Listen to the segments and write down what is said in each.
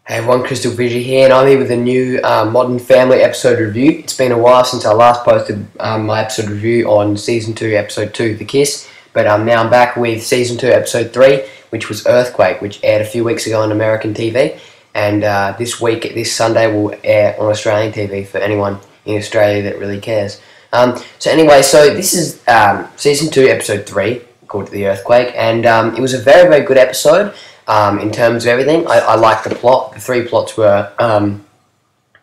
Hey everyone, CrystalFissure here, and I'm here with a new Modern Family episode review. It's been a while since I last posted my episode review on Season 2, Episode 2, The Kiss, but now I'm back with Season 2, Episode 3, which was Earthquake, which aired a few weeks ago on American TV, and this Sunday, will air on Australian TV for anyone in Australia that really cares. So this is Season 2, Episode 3, called The Earthquake, and it was a very, very good episode. In terms of everything, I liked the plot. The three plots were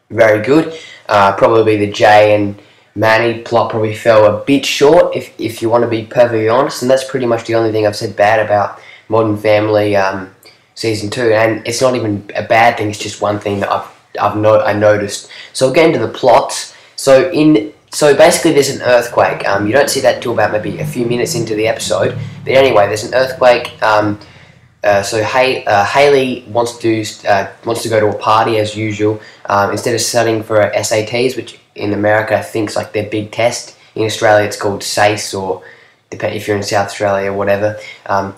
very good. Probably the Jay and Manny plot probably fell a bit short, if you want to be perfectly honest, and that's pretty much the only thing I've said bad about Modern Family Season 2, and it's not even a bad thing, it's just one thing that I noticed. So I'll get into the plots. So basically there's an earthquake. You don't see that until about maybe a few minutes into the episode, but anyway, there's an earthquake. So Haley wants to go to a party as usual. Instead of studying for SATs, which in America I think is like their big test. In Australia it's called SACE, or depending if you're in South Australia or whatever,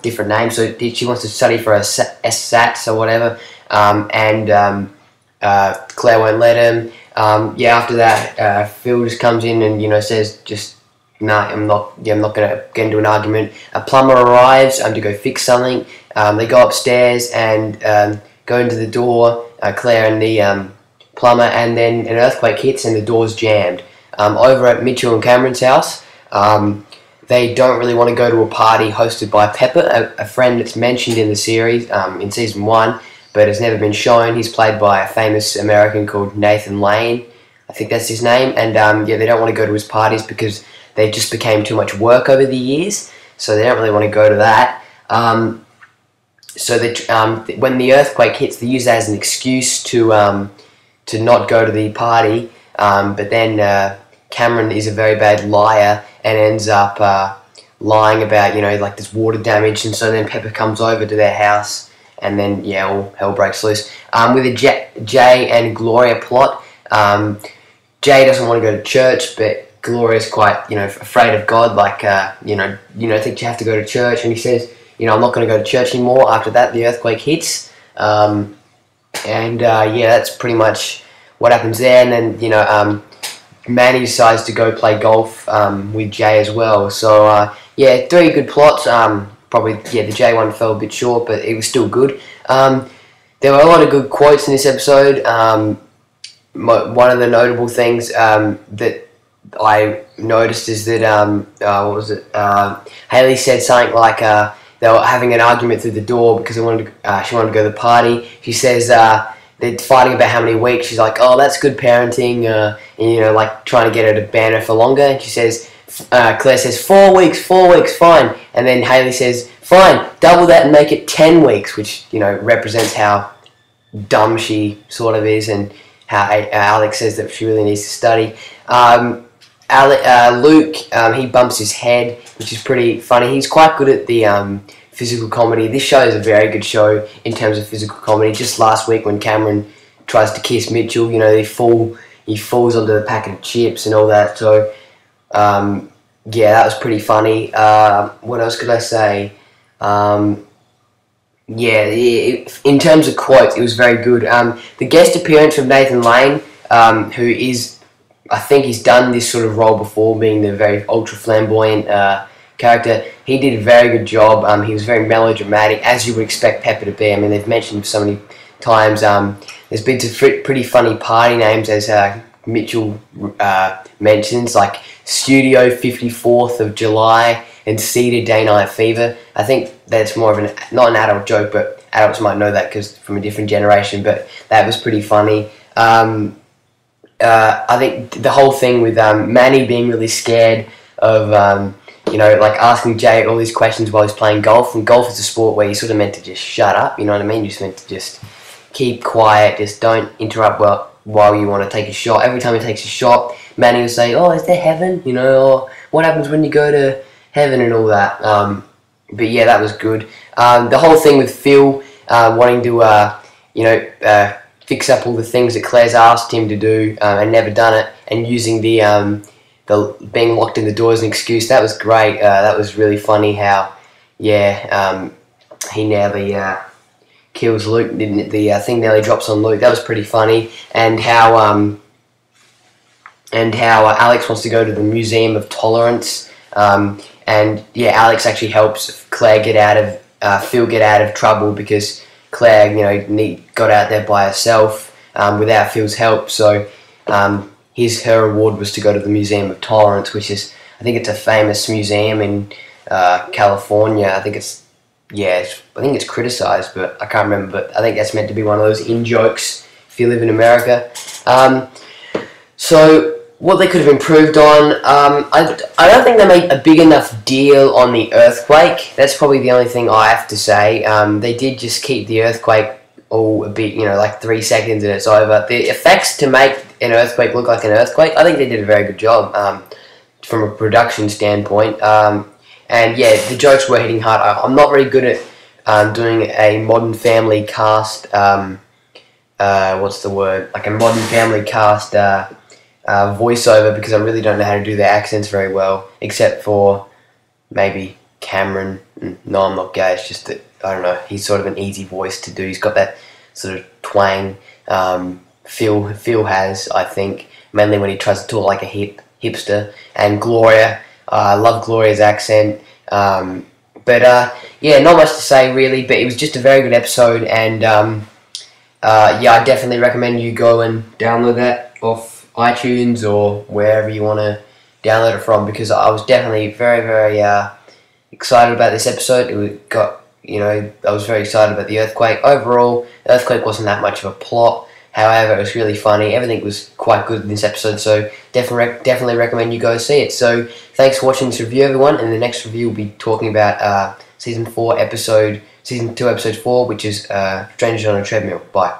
different names. So she wants to study for a SATs or whatever, and Claire won't let him. After that, Phil just comes in and says just, "Nah, I'm not gonna get into an argument." A plumber arrives to go fix something. They go upstairs and go into the door, Claire and the plumber, and then an earthquake hits and the door's jammed. Over at Mitchell and Cameron's house, they don't really want to go to a party hosted by Pepper, a friend that's mentioned in the series in Season 1, but has never been shown. He's played by a famous American called Nathan Lane. I think that's his name, and they don't want to go to his parties because they just became too much work over the years, so they don't really want to go to that. When the earthquake hits, they use that as an excuse to not go to the party, but then Cameron is a very bad liar and ends up lying about, like there's water damage, and so then Pepper comes over to their house, and then, all hell breaks loose. With the Jay and Gloria plot, Jay doesn't want to go to church, but Gloria's quite, afraid of God, like, think you have to go to church, and he says, I'm not going to go to church anymore. After that, the earthquake hits, that's pretty much what happens there, and then, Manny decides to go play golf with Jay as well, so, three good plots. The Jay one fell a bit short, but it was still good. There were a lot of good quotes in this episode. One of the notable things that I noticed is that Haley said something like they were having an argument through the door because she wanted to go to the party. She says they're fighting about how many weeks. She's like, "Oh, that's good parenting," and like trying to get her to ban her for longer. And she says, Claire says 4 weeks, fine. And then Haley says, "Fine, double that and make it 10 weeks," which represents how dumb she sort of is, and how Alex says that she really needs to study. Luke, he bumps his head, which is pretty funny. He's quite good at the physical comedy. This show is a very good show in terms of physical comedy. Just last week when Cameron tries to kiss Mitchell, he falls onto the packet of chips and all that. So, that was pretty funny. What else could I say? In terms of quotes, it was very good. The guest appearance of Nathan Lane, who is, I think he's done this sort of role before, being the very ultra flamboyant character. He did a very good job. He was very melodramatic, as you would expect Pepper to be. I mean, they've mentioned so many times. There's been some pretty funny party names, as Mitchell mentions, like Studio 54th of July and Cedar Day Night Fever. I think that's more of not an adult joke, but adults might know that because from a different generation, but that was pretty funny. I think the whole thing with Manny being really scared of, like asking Jay all these questions while he's playing golf. And golf is a sport where you're sort of meant to just shut up, you know what I mean? You're just meant to just keep quiet, just don't interrupt while you want to take a shot. Every time he takes a shot, Manny will say, "Oh, is there heaven?" Or what happens when you go to heaven and all that. But yeah, that was good. The whole thing with Phil wanting to, fix up all the things that Claire's asked him to do and never done it, and using the being locked in the door as an excuse, that was great. That was really funny how, he nearly kills Luke. The thing nearly drops on Luke. That was pretty funny. And how Alex wants to go to the Museum of Tolerance. And yeah, Alex actually helps Claire Phil get out of trouble because Claire, got out there by herself without Phil's help. So her reward was to go to the Museum of Tolerance, which is, I think it's a famous museum in California. I think it's criticized, but I can't remember. But I think that's meant to be one of those in-jokes if you live in America. So what they could have improved on, I don't think they made a big enough deal on the earthquake. That's probably the only thing I have to say. They did just keep the earthquake all a bit, like 3 seconds and it's over. The effects to make an earthquake look like an earthquake, I think they did a very good job from a production standpoint. And yeah, the jokes were hitting hard. I'm not very good at doing a Modern Family cast, what's the word? Like a Modern Family cast voiceover, because I really don't know how to do their accents very well, except for maybe Cameron. No, I'm not gay, it's just that, I don't know, he's sort of an easy voice to do. He's got that sort of twang Phil has, I think, mainly when he tries to talk like a hipster. And Gloria, I love Gloria's accent. But yeah, not much to say really, but it was just a very good episode, and yeah, I definitely recommend you go and download that off iTunes or wherever you want to download it from, because I was definitely very, very excited about this episode. I was very excited about the earthquake. Overall, the earthquake wasn't that much of a plot. However, it was really funny. Everything was quite good in this episode, so definitely recommend you go see it. So thanks for watching this review, everyone. And the next review will be talking about Season 2, Episode 4, which is Strangers on a Treadmill. Bye.